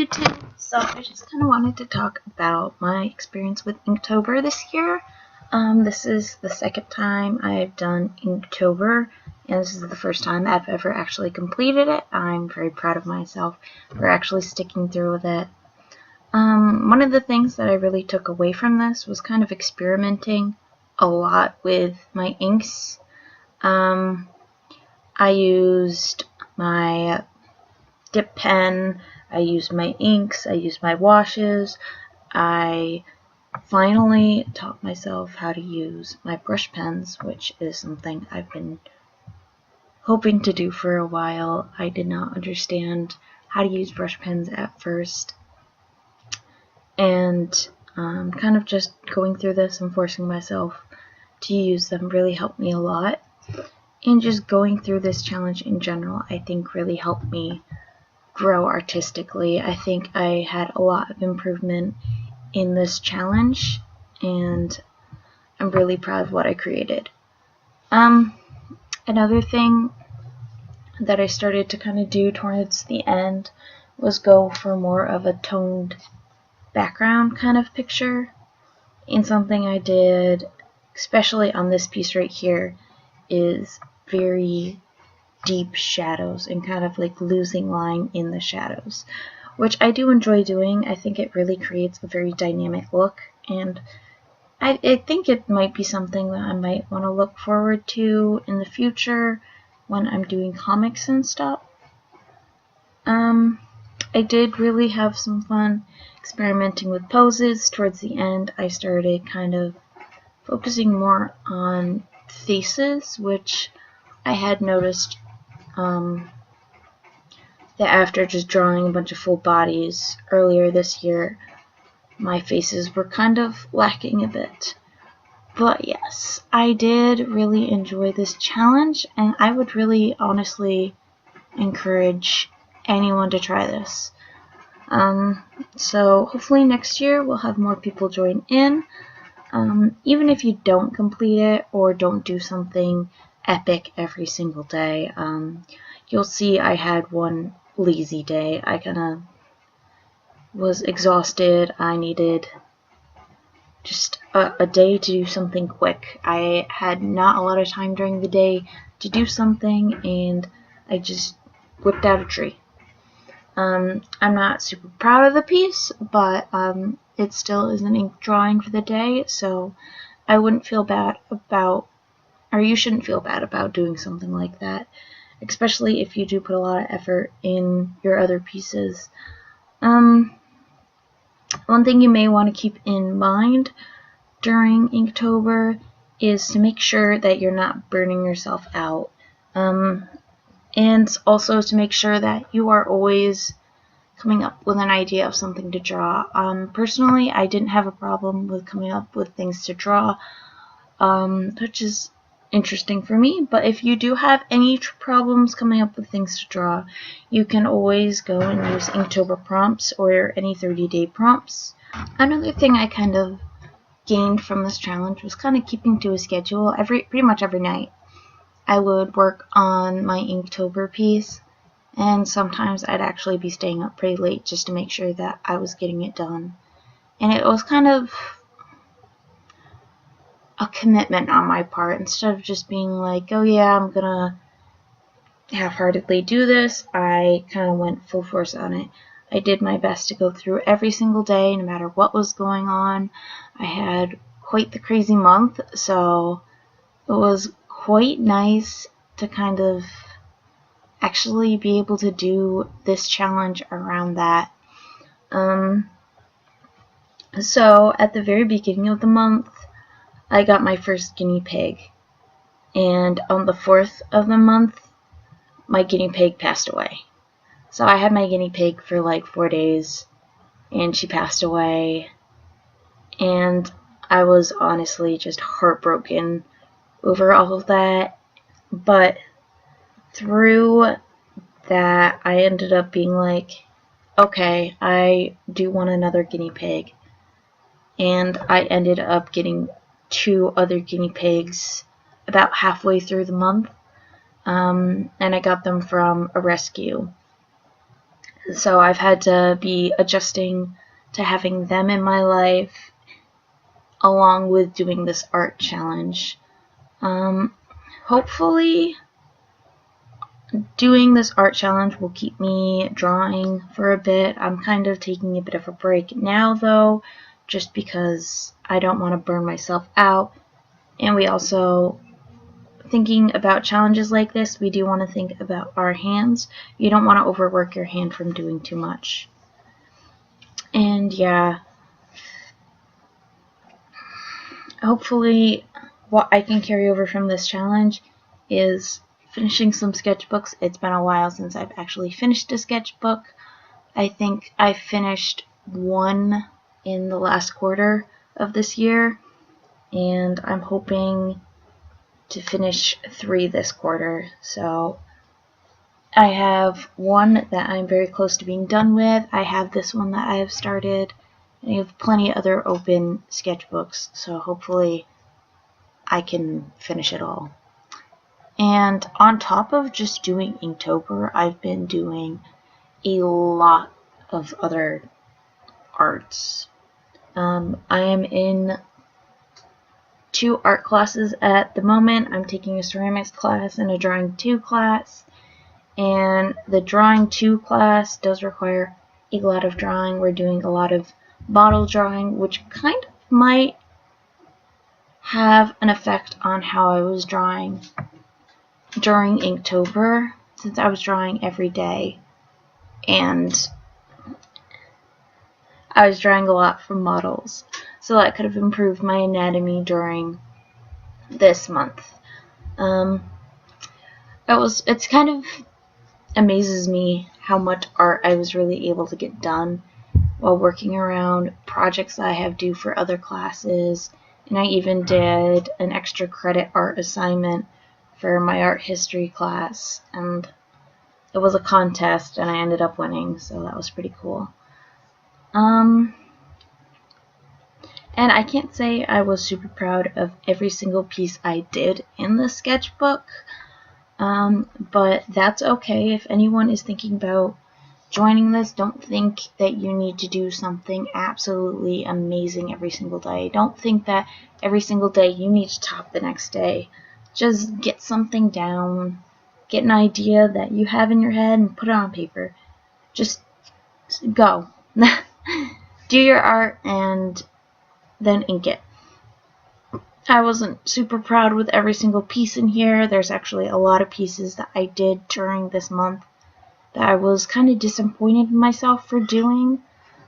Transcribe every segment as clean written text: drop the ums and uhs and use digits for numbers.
YouTube. So I just kind of wanted to talk about my experience with Inktober this year. This is the second time I've done Inktober, and this is the first time I've ever actually completed it. I'm very proud of myself for actually sticking through with it. One of the things that I really took away from this was kind of experimenting a lot with my inks. I used my dip pen, I used my inks, I used my washes. I finally taught myself how to use my brush pens, which is something I've been hoping to do for a while. I did not understand how to use brush pens at first, and kind of just going through this and forcing myself to use them really helped me a lot. And just going through this challenge in general, I think really helped me grow artistically. I think I had a lot of improvement in this challenge, and I'm really proud of what I created. Another thing that I started to kind of do towards the end was go for more of a toned background kind of picture. And something I did, especially on this piece right here, is very deep shadows and kind of like losing line in the shadows, which I do enjoy doing. I think it really creates a very dynamic look, and I think it might be something that I might want to look forward to in the future when I'm doing comics and stuff. I did really have some fun experimenting with poses. Towards the end, I started kind of focusing more on faces, which I had noticed that after just drawing a bunch of full bodies earlier this year, my faces were kind of lacking a bit. But yes, I did really enjoy this challenge, and I would really honestly encourage anyone to try this. So hopefully next year we'll have more people join in. Even if you don't complete it or don't do something epic every single day, you'll see I had one lazy day. I kind of was exhausted. I needed just a day to do something quick. I had not a lot of time during the day to do something, and I just whipped out a tree. I'm not super proud of the piece, but it still is an ink drawing for the day, so I wouldn't feel bad about, or you shouldn't feel bad about doing something like that, especially if you do put a lot of effort in your other pieces. One thing you may want to keep in mind during Inktober is to make sure that you're not burning yourself out. And also to make sure that you are always coming up with an idea of something to draw. Personally, I didn't have a problem with coming up with things to draw, which is interesting for me. But if you do have any problems coming up with things to draw, you can always go and use Inktober prompts or any 30-day prompts. Another thing I kind of gained from this challenge was kind of keeping to a schedule. Pretty much every night I would work on my Inktober piece, and sometimes I'd actually be staying up pretty late just to make sure that I was getting it done. And it was kind of a commitment on my part. Instead of just being like, oh yeah, I'm gonna half-heartedly do this, I kind of went full force on it. I did my best to go through every single day, no matter what was going on. I had quite the crazy month, so it was quite nice to kind of actually be able to do this challenge around that. So at the very beginning of the month, I got my first guinea pig, and on the 4th of the month, my guinea pig passed away. So I had my guinea pig for like 4 days, and she passed away, and I was honestly just heartbroken over all of that. But through that, I ended up being like, okay, I do want another guinea pig. And I ended up getting 2 other guinea pigs about halfway through the month. And I got them from a rescue. So I've had to be adjusting to having them in my life along with doing this art challenge. Hopefully doing this art challenge will keep me drawing for a bit. I'm kind of taking a bit of a break now though, just because I don't want to burn myself out. And we also, thinking about challenges like this, we do want to think about our hands. You don't want to overwork your hand from doing too much. And yeah, hopefully what I can carry over from this challenge is finishing some sketchbooks. It's been a while since I've actually finished a sketchbook. I think I finished one in the last quarter of this year, and I'm hoping to finish 3 this quarter. So I have one that I'm very close to being done with. I have this one that I have started, and I have plenty of other open sketchbooks, so hopefully I can finish it all. And on top of just doing Inktober, I've been doing a lot of other arts. I am in 2 art classes at the moment. I'm taking a ceramics class and a drawing 2 class. And the drawing 2 class does require a lot of drawing. We're doing a lot of model drawing, which kind of might have an effect on how I was drawing during Inktober, since I was drawing every day. And I was drawing a lot from models, so that could have improved my anatomy during this month. It's kind of amazes me how much art I was really able to get done while working around projects I have due for other classes, and I even did an extra credit art assignment for my art history class, and it was a contest and I ended up winning, so that was pretty cool. And I can't say I was super proud of every single piece I did in the sketchbook, but that's okay. If anyone is thinking about joining this, don't think that you need to do something absolutely amazing every single day. Don't think that every single day you need to top the next day. Just get something down, get an idea that you have in your head and put it on paper. Just go. Do your art and then ink it. I wasn't super proud with every single piece in here. There's actually a lot of pieces that I did during this month that I was kind of disappointed in myself for doing,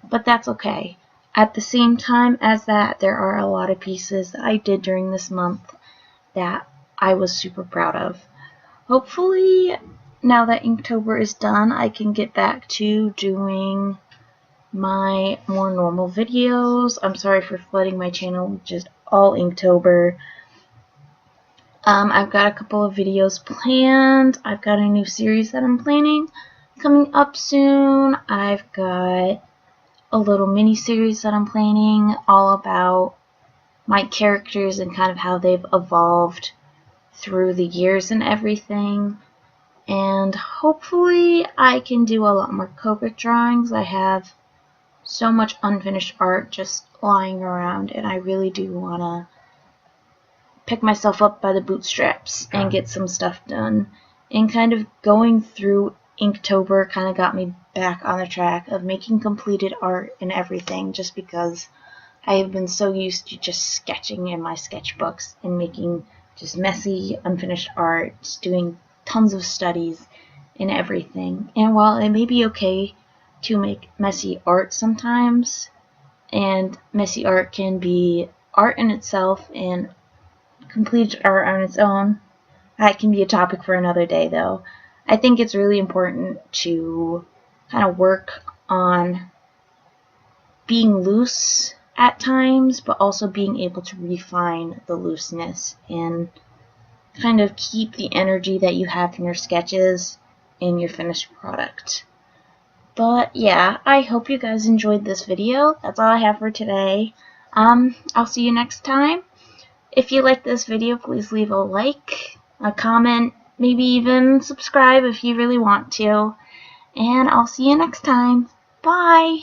but that's okay. At the same time as that, there are a lot of pieces that I did during this month that I was super proud of. Hopefully, now that Inktober is done, I can get back to doing my more normal videos. I'm sorry for flooding my channel with just all Inktober. I've got a couple of videos planned. I've got a new series that I'm planning coming up soon. I've got a little mini series that I'm planning all about my characters and kind of how they've evolved through the years and everything. And hopefully I can do a lot more Copic drawings. I have so much unfinished art just lying around, and I really do want to pick myself up by the bootstraps and get some stuff done. And kind of going through Inktober kind of got me back on the track of making completed art and everything, just because I have been so used to just sketching in my sketchbooks and making just messy, unfinished art, just doing tons of studies and everything. And while it may be okay to make messy art sometimes, and messy art can be art in itself and completed art on its own, that can be a topic for another day though. I think it's really important to kind of work on being loose at times, but also being able to refine the looseness and kind of keep the energy that you have in your sketches in your finished product. But yeah, I hope you guys enjoyed this video. That's all I have for today. I'll see you next time. If you like this video, please leave a like, a comment, maybe even subscribe if you really want to. and I'll see you next time. Bye!